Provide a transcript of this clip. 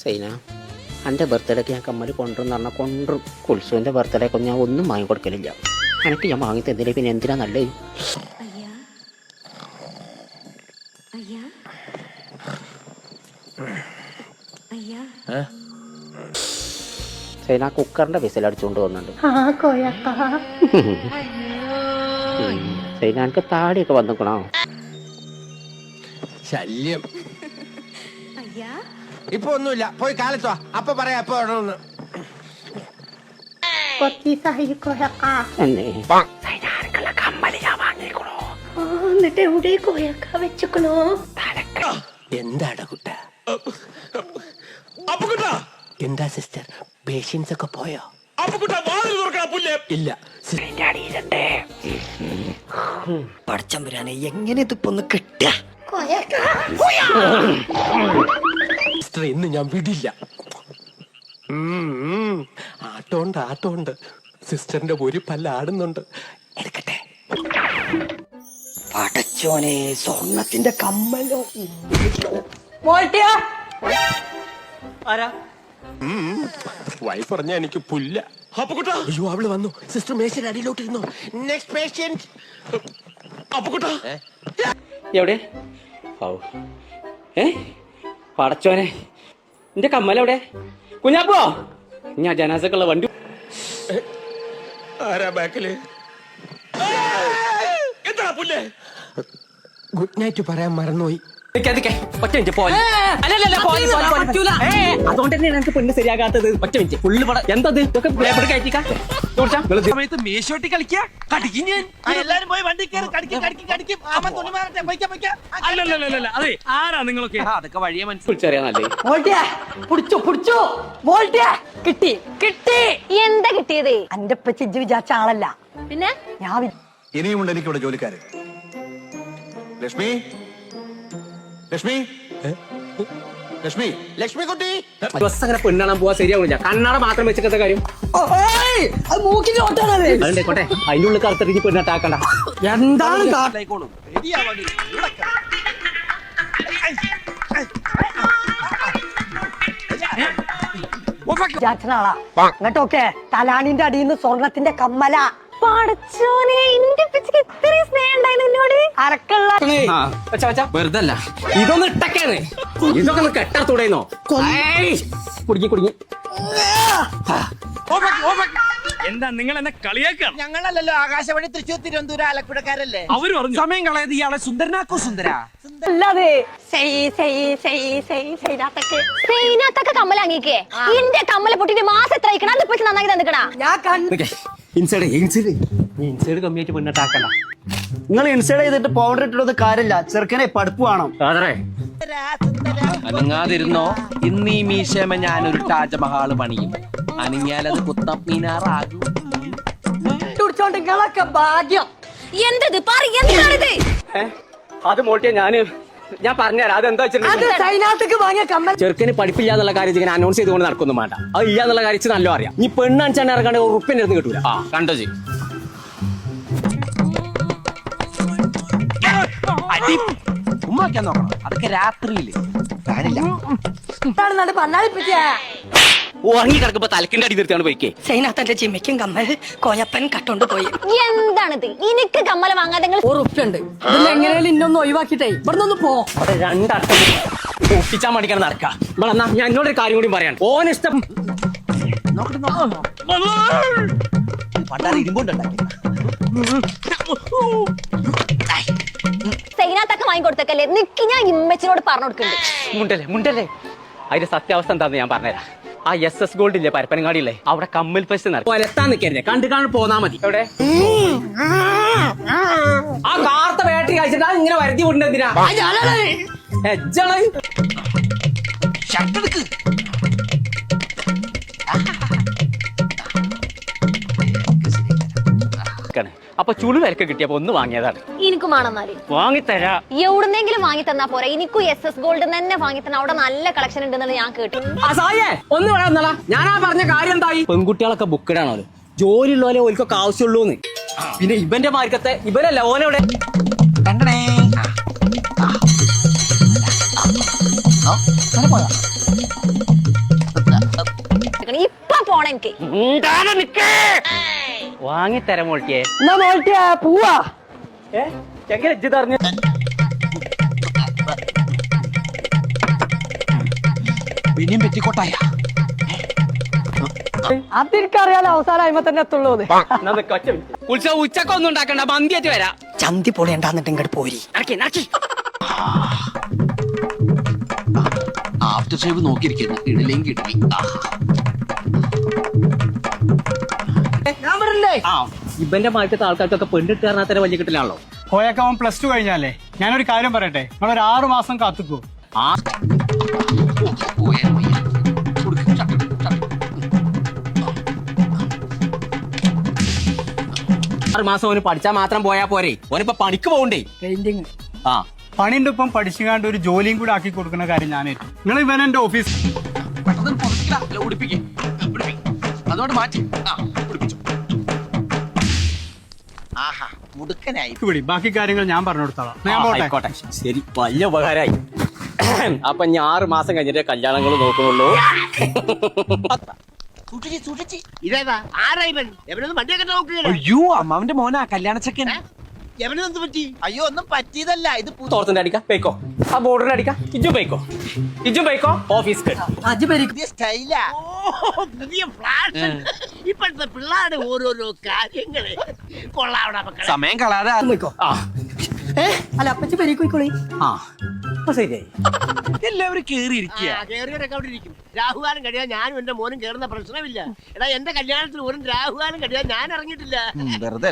സൈന, എൻ്റെ ബർത്ത്ഡേക്ക് ഞാൻ കമ്മൽ കൊണ്ടുവന്ന് പറഞ്ഞാൽ കൊണ്ടും. കുൽസുവിൻ്റെ ബർത്ത്ഡേക്ക് ഞാൻ ഒന്നും വാങ്ങിക്കൊടുക്കലില്ല. എനിക്ക് ഞാൻ വാങ്ങി തന്നില്ല, പിന്നെ എന്തിനാ നല്ലത്? സൈന കുക്കറിൻ്റെ വിസിലടിച്ചുകൊണ്ട് പോകുന്നുണ്ട്. സൈന, എനിക്ക് താടിയൊക്കെ വന്നിക്കണോ? ശല്യം ഇപ്പൊ ഒന്നുമില്ല, പോയി കാലത്തോ അപ്പൊ പറയാ എപ്പോ വേണമെന്ന്. എന്നിട്ട് എവിടെ കോയക്ക വെച്ചോ? എന്താടാ കുട്ട? എന്താ സിസ്റ്റർ, പേഷ്യൻസ് ഒക്കെ പോയോ? ഇല്ല. പടച്ചമ്പുരാനെ, എങ്ങനെ ഇതിപ്പോ ഒന്ന് കിട്ട? സിസ്റ്റർ, ഇന്ന് ഞാൻ വിടില്ല. ആട്ടോണ്ട് സിസ്റ്ററിന്റെ ഒരു പല്ല ആടുന്നുണ്ട്, എടുക്കട്ടെ. പടച്ചോനെ, സ്വർണത്തിന്റെ കമ്മലോ. വൈഫ് പറഞ്ഞ എനിക്ക് പുല്ല. അയ്യോ, അവള് വന്നു. സിസ്റ്റർ മേശയുടെ അടിയിലോട്ട് ഇരുന്നു. Next patient. എവിടെ? പടച്ചോനെ, എന്റെ കമ്മലെവിടെ? കുഞ്ഞാപ്പോ, ഞാൻ ജനാസക്കുള്ള വണ്ടി. ആരാ ബാക്കില്? ഗുഡ് നൈറ്റ് പറയാൻ മറന്നുപോയി. അതുകൊണ്ട് തന്നെയാണ് എനിക്ക് പെണ്ണ് ശരിയാകാത്തത്. ഒറ്റ മിനിറ്റ്, ഫുള്ള് പടം എന്തത്? ഇതൊക്കെ പേപ്പർ കയറ്റിക്കാ മേശോട്ടി കളിക്കാ കടിക്കും ഞാൻ. എല്ലാരും പോയി വണ്ടി കയറി കടിക്കും. അല്ലല്ല, അതെ ആരാ നിങ്ങളൊക്കെ? അതൊക്കെ വഴിയെ മനസ്സിലറിയാന്നല്ലേ. കിട്ടി. എന്താ കിട്ടിയത്? എന്റെ ചിജ്ജു വിചാരിച്ച ആളല്ല. പിന്നെ ഞാൻ ഇനിയുമുണ്ട് എനിക്കിവിടെ ജോലിക്കാര്. ലക്ഷ്മി കുട്ടി, ബസ് അങ്ങനെ പെണ്ണാണാൻ പോവാ ശരിയാവില്ല. കണ്ണാട മാത്രം വെച്ചിട്ടത്തെ കാര്യം. അതുകൊണ്ടേക്കോട്ടെ, അതിന്റെ ഉള്ളിൽ കറുത്തിട്ട് പെണ്ണാട്ടാക്കണ്ട. എന്താണ് വിചാരിച്ചാളാ എന്നിട്ടൊക്കെ തലാണിന്റെ അടിയിൽ നിന്ന് സ്വർണത്തിന്റെ കമ്മല. പടച്ചോനെ, എന്റെ പിച്ചക്ക് ഇത്രയും സ്നേഹം ഉണ്ടായിരുന്നു എന്നോട്. അരക്കുള്ള വെറുതല്ല, ഇതൊന്ന് ഇട്ടൊക്കെയാണ്. ഇതൊക്കെ ഒന്ന് കെട്ടത്തൂടെന്നോ? കുടുങ്ങി എന്താ നിങ്ങൾ എന്നെ കളിയാക്കാണ്? ഞങ്ങളല്ലല്ലോ ആകാശവാണി തൃശ്ശൂർ തിരുവനന്തപുരം ആലപ്പുഴക്കാരല്ലേ? അവര് പറഞ്ഞു സമയം കളയത് ഇയാളെ സുന്ദരനാക്കോ സുന്ദര. അല്ലാതെ സൈനത്തൊക്കെ കമ്മൽ അങ്ങിക്കേ. എന്റെ കമ്മല പൊട്ടിട്ട് മാസം എത്ര അയക്കണം? അത് പൊട്ടി നന്നാക്കി തന്നിക്കണ. ഇൻസൈഡ് കമ്മിയായിട്ട് പെണ്ണാട്ടാക്കണ്ട. നിങ്ങൾ ഇൻസൈഡ് ചെയ്തിട്ട് പൗഡർ ഇട്ടിട്ട് കാര്യമില്ല. ചെറുക്കനെ പഠിപ്പ് വേണം. അനങ്ങാതിരുന്നോ? ഇന്ന് ഈ മീശമ ഞാനൊരു താജ്മഹാള് പണിയും. അനങ്ങിയാലത് കുത്തം മീനാറാകും. നിങ്ങളൊക്കെ ഭാഗ്യം. എന്തത് എന്താണിത്? അത് മോട്ടിയ ഞാൻ പറഞ്ഞുതരാം. അതെന്താ ചൈനാത്തേക്ക് വാങ്ങിയ കമ്മൽ. ചെറുക്കന് പഠിപ്പില്ല എന്നുള്ള കാര്യം ഇങ്ങനെ അനൗൺസ് ചെയ്തുകൊണ്ട് നടക്കൊന്നും വേണ്ട. അത് ഇല്ല എന്നുള്ള കാര്യം നല്ല അറിയാം. നീ പെണ്ണാണിച്ചാണ് ഇറങ്ങാണ്ട് ഉറുപ്പിന്റെ അടുത്ത് കിട്ടൂല. കണ്ടോ ജി? ഉമ്മാക്കാൻ നോക്കണം, അതൊക്കെ രാത്രിയില്. ഉറങ്ങി കിടക്കുമ്പോ തലക്കിന്റെ അടി നിർത്തിയാണ് പോയിക്കേ. ചൈനാത്തന്റെ ചിമ്മയ്ക്കും കമ്മൽ കോയപ്പൻ കട്ടോണ്ട് പോയി. എന്താണിത്? എനിക്ക് കമ്മല വാങ്ങാതെ ഉറുപ്പുണ്ട്. ഇതിൽ എങ്ങനെയാലും ഇന്നൊന്ന് ഒഴിവാക്കിട്ടേ ഇവിടെ നിന്ന് പോ. അവിടെ രണ്ടർത്ഥം ഒപ്പിച്ചാൻ മടിക്കാൻ നടക്കാം. ഞാൻ എന്നോടൊരു കാര്യം കൂടി പറയാൻ. ഓനിഷ്ടം സൈനാത്തൊക്കെ വാങ്ങിക്കൊടുത്തേക്കല്ലേ? നിക്ക്, ഞാൻ ഇമ്മച്ചിനോട് പറഞ്ഞു കൊടുക്കുന്നുണ്ട്. മുണ്ടല്ലേ. അതിന്റെ സത്യാവസ്ഥ എന്താന്ന് ഞാൻ പറഞ്ഞുതരാം. ആ SS ഗോൾഡ് ഇല്ലേ, പരപ്പനങ്ങാടിയില്ലേ, അവിടെ കമ്മൽ ഫെസ്റ്റ് നടക്കും. എത്താൻ നിൽക്കരുതേ, കണ്ടു പോന്നാ മതി. എവിടെ ആ കാർത്ത ബാറ്ററി കഴിച്ചിട്ട് ഇങ്ങനെ വരുത്തി വിടണ്ട? എന്തിനാ അപ്പൊ ചുളു വിലക്ക് കിട്ടിയപ്പോ ഒന്ന് വാങ്ങിയതാണ്. എനിക്കും വേണമെന്നാല് വാങ്ങിത്തരാ. എവിടുന്നെങ്കിലും വാങ്ങി തന്നാ പോരാ. എനിക്കും SS ഗോൾഡ് തന്നെ വാങ്ങി തന്ന. അവിടെ നല്ല കളക്ഷൻ ഉണ്ടെന്ന് ഞാൻ കേട്ടു. ഒന്ന് വേണമെന്നല്ല, ഞാനാ പറഞ്ഞ കാര്യം എന്തായി? പെൺകുട്ടികളൊക്കെ ബുക്കഡാണല്ലോ, ജോലി ഉള്ളവരെ ഓൽക്കൊക്കെ ആവശ്യമുള്ളൂന്ന്. പിന്നെ ഇവന്റെ മാർക്കത്തെ ഇവരല്ല ഓനെവിടെ പോയാ പോണം എനിക്ക്. വാങ്ങിത്തരാം മോൾട്ടിയെ. എന്നാ മോൾട്ടിയാ പോവാ. എങ്ങനെ ഇജ്ജ് തറഞ്ഞ പിന്നെയും പെറ്റിക്കോട്ടായ അതെനിക്കറിയാലോ അവസാനം അയിമ തന്നെ എത്തുള്ളൂ. ഉത്സവം ഉച്ചക്കൊന്നും ഉണ്ടാക്കണ്ട, മന്തിയായിട്ട് വരാം. ചന്തി പൊളി ഉണ്ടാന്നിട്ട് ഇങ്ങോട്ട് പോരി. ആഫ്റ്റർ ഷേവ് നോക്കിയിരിക്കുന്നു. ഇടലെങ്കിൽ ഇടലി. ഇവന്റെ മാറ്റത്തെ ആൾക്കാർക്കൊക്കെ പെണ്ണിട്ട് കാരണത്തന്നെ വലിയ കിട്ടലാണല്ലോ. കോയൊക്കെ അവൻ +2 കഴിഞ്ഞാലേ. ഞാനൊരു കാര്യം പറയട്ടെ, നിങ്ങളൊരു 6 മാസം കാത്തുക്കോ. ആ 6 മാസം ഓന് പഠിച്ചാൽ മാത്രം പോയാ പോരെ, ഓനിപ്പോ പണിക്ക് പോകണ്ടേ. പെയിന്റിങ് ആ പണിന്റെ ഒപ്പം പഠിച്ചുകാണ്ട് ഒരു ജോലിയും കൂടെ ആക്കി കൊടുക്കുന്ന കാര്യം ഞാനേറ്റു. നിങ്ങൾ ഇവൻ എന്റെ ഓഫീസ് അതുകൊണ്ട് മാറ്റി ഉടുപ്പിച്ചു. ആഹാ മുടുക്കനായി. വിടി, ബാക്കി കാര്യങ്ങൾ ഞാൻ പറഞ്ഞു കൊടുത്തോളാം. ഞാൻ പോട്ടെ. ആയിക്കോട്ടെ, ശരി, വലിയ ഉപകാരമായി. അപ്പൊ ഞാൻ 6 മാസം കഴിഞ്ഞിട്ടേ കല്യാണങ്ങൾ നോക്കുന്നുള്ളൂ. സൂക്ഷിച്ച് ഇതേതാ ആരാ ഇവൻ? എവനൊന്നും വണ്ടിയൊക്കെ നോക്കുകയാണ്. അയ്യോ അമ്മാവന്റെ മോനാ കല്യാണ ചെക്കൻ. എവനെന്ത് പറ്റി? അയ്യോ ഒന്നും പറ്റിയതല്ല, ഇത് തോർത്തിന്റെ അടിക്കാം പേക്കോ, ആ ബോർഡറിന്റെ അടിക്കാം. ഇജ്ജും പേക്കോ ഓഫീസ് പുതിയ സ്റ്റൈലാ. പുതിയ ഫ്ലാഷ്. ഇപ്പോഴത്തെ പിള്ളേരുടെ ഓരോരോ കാര്യങ്ങള് കൊള്ളാവണ മക്കളെ. സമയം കളാതെ ആ അല്ല അപ്പച്ചി പെരീക്കോയിക്കോളി. ആ അപ്പൊ ശരിയായി. എല്ലാവരും കേറിയിരിക്കുക. കേറിയവരൊക്കെ അവിടെ ഇരിക്കും. രാഹുകാലം കഴിയാൻ ഞാനും എന്റെ മോനും കേറുന്ന പ്രശ്നമില്ല. എടാ എന്റെ കല്യാണത്തിന് ഒരു രാഹുകാലം കഴിയാൻ ഞാൻ ഇറങ്ങിയിട്ടില്ല. വെറുതെ